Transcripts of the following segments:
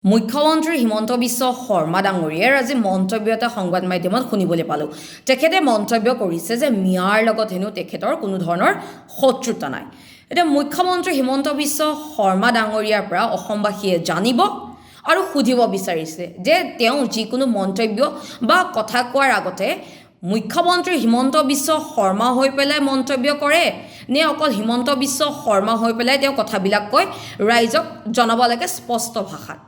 মুখ্যমন্ত্ৰী হিমন্ত বিশ্ব শৰ্মা ডাঙৰীয়াৰ আজি মন্তব্য এটা সংবাদ মাধ্যমত শুনিবলৈ পালোঁ। তেখেতে মন্তব্য কৰিছে যে মিয়াৰ লগত হেনো তেখেতৰ কোনো ধৰণৰ শত্ৰুতা নাই। এতিয়া মুখ্যমন্ত্ৰী হিমন্ত বিশ্ব শৰ্মা ডাঙৰীয়াৰ পৰা অসমবাসীয়ে জানিব আৰু সুধিব বিচাৰিছে যে তেওঁ যিকোনো মন্তব্য বা কথা কোৱাৰ আগতে মুখ্যমন্ত্ৰী হিমন্ত বিশ্ব শৰ্মা হৈ পেলাই মন্তব্য কৰে নে অকল হিমন্ত বিশ্ব শৰ্মা হৈ পেলাই তেওঁ কথাবিলাক কৈ ৰাইজক জনাব লাগে স্পষ্ট ভাষাত।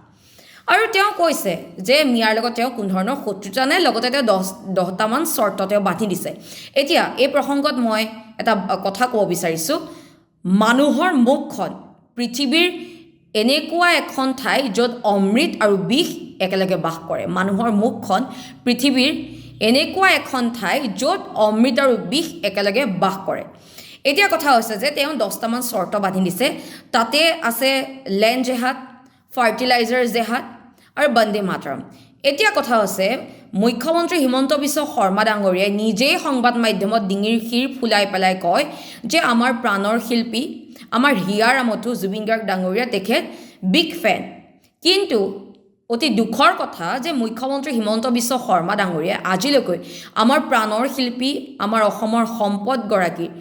আৰু তেওঁ কৈছে যে মিয়াৰ লগত তেওঁ কোনো ধৰণৰ শত্ৰুতা নাই, লগতে তেওঁ 10টামান চৰ্ত তেওঁ বান্ধি দিছে। এতিয়া এই প্ৰসংগত মই এটা কথা ক'ব বিচাৰিছোঁ, মানুহৰ মুখখন পৃথিৱীৰ এনেকুৱা এখন ঠাই য'ত অমৃত আৰু বিষ একেলগে বাস কৰে। মানুহৰ মুখখন পৃথিৱীৰ এনেকুৱা এখন ঠাই য'ত অমৃত আৰু বিষ একেলগে বাস কৰে। এতিয়া কথা হৈছে যে তেওঁ 10টামান চৰ্ত বান্ধি দিছে। তাতে আছে লেণ্ড জেহাদ, ফাৰ্টিলাইজাৰ জেহাদ আৰু বন্দে মাতৰম। এতিয়া কথা হৈছে মুখ্যমন্ত্ৰী হিমন্ত বিশ্ব শৰ্মা ডাঙৰীয়াই নিজেই সংবাদ মাধ্যমত ডিঙিৰ শিৰ ফুলাই পেলাই কয় যে আমাৰ প্ৰাণৰ শিল্পী, আমাৰ হিয়াৰ আমঠু জুবিন গাৰ্গ ডাঙৰীয়া তেখেত বিগ ফেন। কিন্তু অতি দুখৰ কথা যে মুখ্যমন্ত্ৰী হিমন্ত বিশ্ব শৰ্মা ডাঙৰীয়াই আজিলৈকে আমাৰ প্ৰাণৰ শিল্পী, আমাৰ অসমৰ সম্পদগৰাকীৰ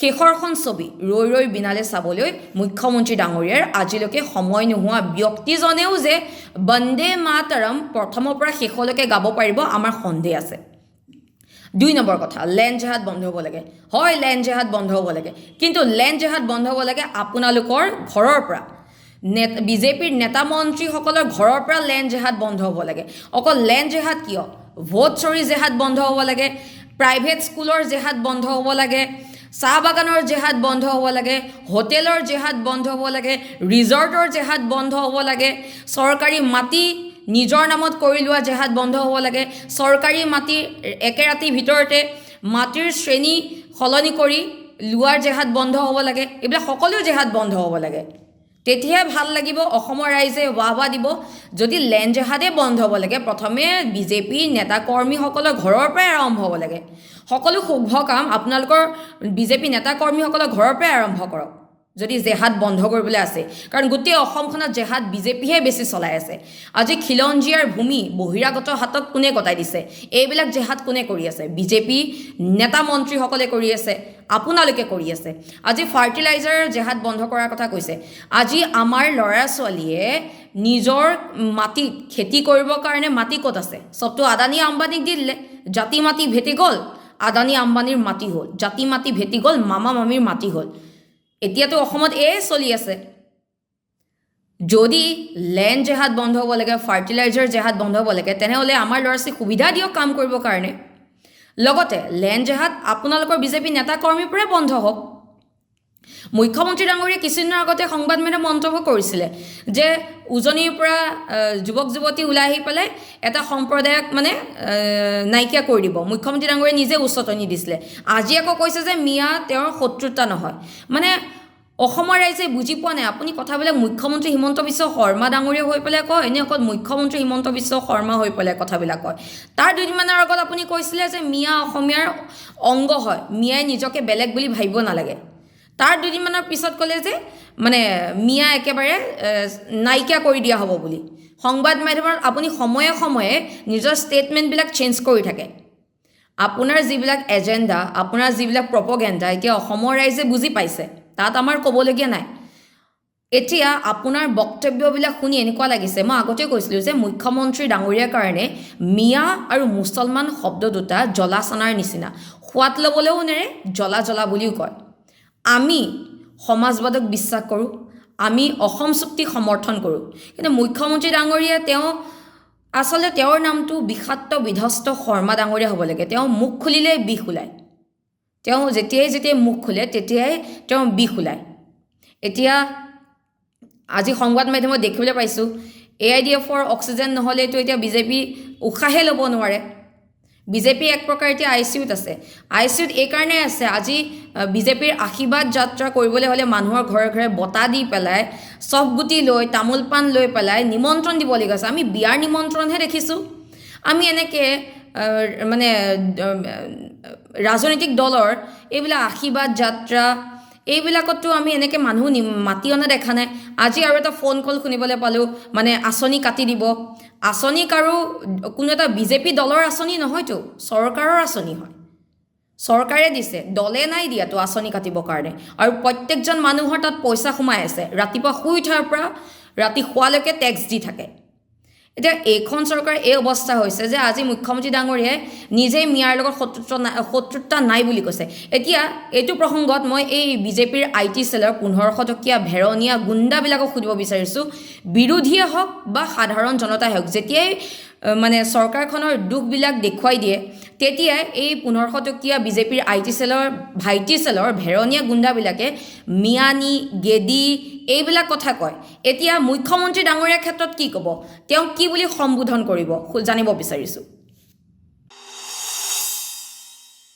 শেষৰখন ছবি ৰৈ ৰৈ বিনালে চাবলৈ মুখ্যমন্ত্ৰী ডাঙৰীয়াৰ আজিলৈকে সময় নোহোৱা ব্যক্তিজনেও যে বন্দে মাতৰম প্ৰথমৰ পৰা শেষলৈকে গাব পাৰিব আমাৰ সন্দেহ আছে। 2 নম্বৰ কথা, লেণ্ড জেহাদ বন্ধ হ'ব লাগে। হয়, লেণ্ড জেহাদ বন্ধ হ'ব লাগে, কিন্তু লেণ্ড জেহাদ বন্ধ হ'ব লাগে আপোনালোকৰ ঘৰৰ পৰা। বিজেপিৰ নেতা মন্ত্ৰীসকলৰ ঘৰৰ পৰা লেণ্ড জেহাদ বন্ধ হ'ব লাগে। অকল লেণ্ড জেহাদ কিয়, ভোট চৰি জেহাদ বন্ধ হ'ব লাগে, প্ৰাইভেট স্কুলৰ জেহাদ বন্ধ হ'ব লাগে, চাহ বাগানৰ জেহাদ বন্ধ হ'ব লাগে, হোটেলৰ জেহাদ বন্ধ হ'ব লাগে, ৰিজৰ্টৰ জেহাদ বন্ধ হ'ব লাগে, চৰকাৰী মাটি নিজৰ নামত কৰি লোৱা জেহাদ বন্ধ হ'ব লাগে, চৰকাৰী মাটি একে ৰাতিৰ ভিতৰতে মাটিৰ শ্ৰেণী সলনি কৰি লোৱাৰ জেহাদ বন্ধ হ'ব লাগে। এইবিলাক সকলো জেহাদ বন্ধ হ'ব লাগে। তেতিয়াহে ভাল লাগিব, অসমৰ ৰাইজে ৱাহ দিব। যদি লেণ্ড জেহাদে বন্ধ হ'ব লাগে, প্ৰথমে বিজেপি নেতা কৰ্মীসকলৰ ঘৰৰ পৰাই আৰম্ভ হ'ব লাগে। সকলো শুভ কাম আপোনালোকৰ বিজেপি নেতা কৰ্মীসকলৰ ঘৰৰ পৰাই আৰম্ভ কৰক যদি জেহাদ বন্ধ কৰিবলৈ আছে, কাৰণ গোটেই অসমখনত জেহাদ বিজেপিহে বেছি চলাই আছে। আজি খিলঞ্জীয়াৰ ভূমি বহিৰাগত হাতত কোনে গতাই দিছে? এইবিলাক জেহাদ কোনে কৰি আছে? বিজেপি নেতা মন্ত্ৰীসকলে কৰি আছে, আপোনালোকে কৰি আছে। আজি ফাৰ্টিলাইজাৰৰ জেহাদ বন্ধ কৰাৰ কথা কৈছে। আজি আমাৰ ল'ৰা ছোৱালীয়ে নিজৰ মাটিত খেতি কৰিবৰ কাৰণে মাটি ক'ত আছে? চবটো আদানী আম্বানীক দি দিলে। জাতি মাটি ভেটি গ'ল, আদানী আম্বানীৰ মাটি হ'ল, জাতি মাটি ভেটি গ'ল, মামা মামীৰ মাটি হ'ল। এতিয়াতো অসমত চলি আছে। যদি লেণ্ড জেহাদ বন্ধ হ'ব লাগে, ফাৰ্টিলাইজাৰ জেহাদ বন্ধ হ'ব লাগে, তেনেহ'লে আমাৰ ল'ৰা ছোৱালীক সুবিধা দিয়ক কাম কৰিবৰ কাৰণে। লগতে লেণ্ড জেহাদ আপোনালোকৰ বিজেপি নেতা কৰ্মীৰ পৰাই বন্ধ হওক। মুখ্যমন্ত্ৰী ডাঙৰীয়াই কিছুদিনৰ আগতে সংবাদ মাধ্যমত মন্তব্য কৰিছিলে যে উজনিৰ পৰা যুৱক যুৱতী ওলাই আহি পেলাই এটা সম্প্ৰদায়ক নাইকিয়া কৰি দিব। মুখ্যমন্ত্ৰী ডাঙৰীয়াই নিজে উচতনি দিছিলে। আজি আকৌ কৈছে যে মিয়া তেওঁৰ শত্ৰুতা নহয়। অসমৰ ৰাইজে বুজি পোৱা নাই আপুনি কথাবিলাক মুখ্যমন্ত্ৰী হিমন্ত বিশ্ব শৰ্মা ডাঙৰীয়া হৈ পেলাই কয় নে অকল মুখ্যমন্ত্ৰী হিমন্ত বিশ্ব শৰ্মা হৈ পেলাই কথাবিলাক কয়? তাৰ 2 দিনমানৰ আগত আপুনি কৈছিলে যে মিয়া অসমীয়াৰ অংগ হয়, মিয়াই নিজকে বেলেগ বুলি ভাবিব নালাগে। তাৰ 2 দিনমানৰ পিছত ক'লে যে মিয়া একেবাৰে নাইকিয়া কৰি দিয়া হ'ব বুলি। সংবাদ মাধ্যমত আপুনি সময়ে সময়ে নিজৰ ষ্টেটমেণ্টবিলাক চেঞ্জ কৰি থাকে। আপোনাৰ যিবিলাক এজেণ্ডা, আপোনাৰ যিবিলাক প্ৰপগেণ্ডা এতিয়া অসমৰ ৰাইজে বুজি পাইছে, তাত আমাৰ ক'বলগীয়া নাই। এতিয়া আপোনাৰ বক্তব্যবিলাক শুনি এনেকুৱা লাগিছে, মই আগতে কৈছিলোঁ যে মুখ্যমন্ত্ৰী ডাঙৰীয়াৰ কাৰণে মিয়া আৰু মুছলমান শব্দ দুটা জ্বলা চানাৰ নিচিনা। সোৱাদ ল'বলৈও নেৰে, জ্বলা জ্বলা বুলিও কয়। আমি সমাজবাদক বিশ্বাস কৰোঁ, আমি অসম চুক্তি সমৰ্থন কৰোঁ, কিন্তু মুখ্যমন্ত্ৰী ডাঙৰীয়া আচলতে তেওঁৰ নামটো বিষাক্ত বিধ্বস্ত শৰ্মা ডাঙৰীয়া হ'ব লাগে। তেওঁ মুখ খুলিলে বিষ ওলায়, তেওঁ যেতিয়াই মুখ খোলে তেতিয়াই তেওঁ বিষ ওলায়। এতিয়া আজি সংবাদ মাধ্যমত দেখিবলৈ পাইছোঁ AIDFৰ অক্সিজেন নহ'লেতো এতিয়া বিজেপি উশাহে ল'ব নোৱাৰে। বিজেপি এক প্ৰকাৰ এতিয়া ICUত আছে। ICUত এইকাৰণে আছে, আজি বিজেপিৰ আশীৰ্বাদ যাত্ৰা কৰিবলৈ হ'লে মানুহৰ ঘৰে ঘৰে বঁটা দি পেলাই, চফ গুটি লৈ, তামোল পাণ লৈ পেলাই নিমন্ত্ৰণ দিবলগীয়া আছে। আমি বিয়াৰ নিমন্ত্ৰণহে দেখিছোঁ। আমি এনেকৈ ৰাজনৈতিক দলৰ এইবিলাক আশীৰ্বাদ যাত্ৰা, এইবিলাকতো আমি এনেকৈ মানুহ মাতি অনা দেখা নাই আজি আৰু এটা ফোন কল শুনিবলৈ পালোঁ মানে আঁচনি কাটি দিব আঁচনি কাৰো কোনো এটা বিজেপি দলৰ আঁচনি নহয়তো চৰকাৰৰ আঁচনি হয় চৰকাৰে দিছে দলে নাই দিয়াতো আঁচনি কাটিবৰ কাৰণে আৰু প্ৰত্যেকজন মানুহৰ তাত পইচা সোমাই আছে ৰাতিপুৱা শুই উঠাৰ পৰা ৰাতি শোৱালৈকে টেক্স দি থাকে এতিয়া এইখন চৰকাৰ এই অৱস্থা হৈছে যে আজি মুখ্যমন্ত্ৰী ডাঙৰীয়াই নিজেই মিয়াৰ লগত শত্ৰুতা নাই বুলি কৈছে এতিয়া এইটো প্ৰসংগত মই এই বিজেপিৰ IT চেলৰ 1500 টকীয়া ভেৰণীয়া গুণ্ডাবিলাকক সুধিব বিচাৰিছোঁ বিৰোধীয়ে হওক বা সাধাৰণ জনতাই হওক যেতিয়াই মানে চৰকাৰখনৰ দুখবিলাক দেখুৱাই দিয়ে তেতিয়াই এই 1500 টকীয়া বিজেপিৰ IT চেলৰ ভাইটি চেলৰ ভেৰণীয়া গুণ্ডাবিলাকে মিয়ানী গেদি এইবিলাক কথা কয় এতিয়া মুখ্যমন্ত্ৰী ডাঙৰীয়াৰ ক্ষেত্ৰত কি ক'ব তেওঁ কি বুলি সম্বোধন কৰিব জানিব বিচাৰিছোঁ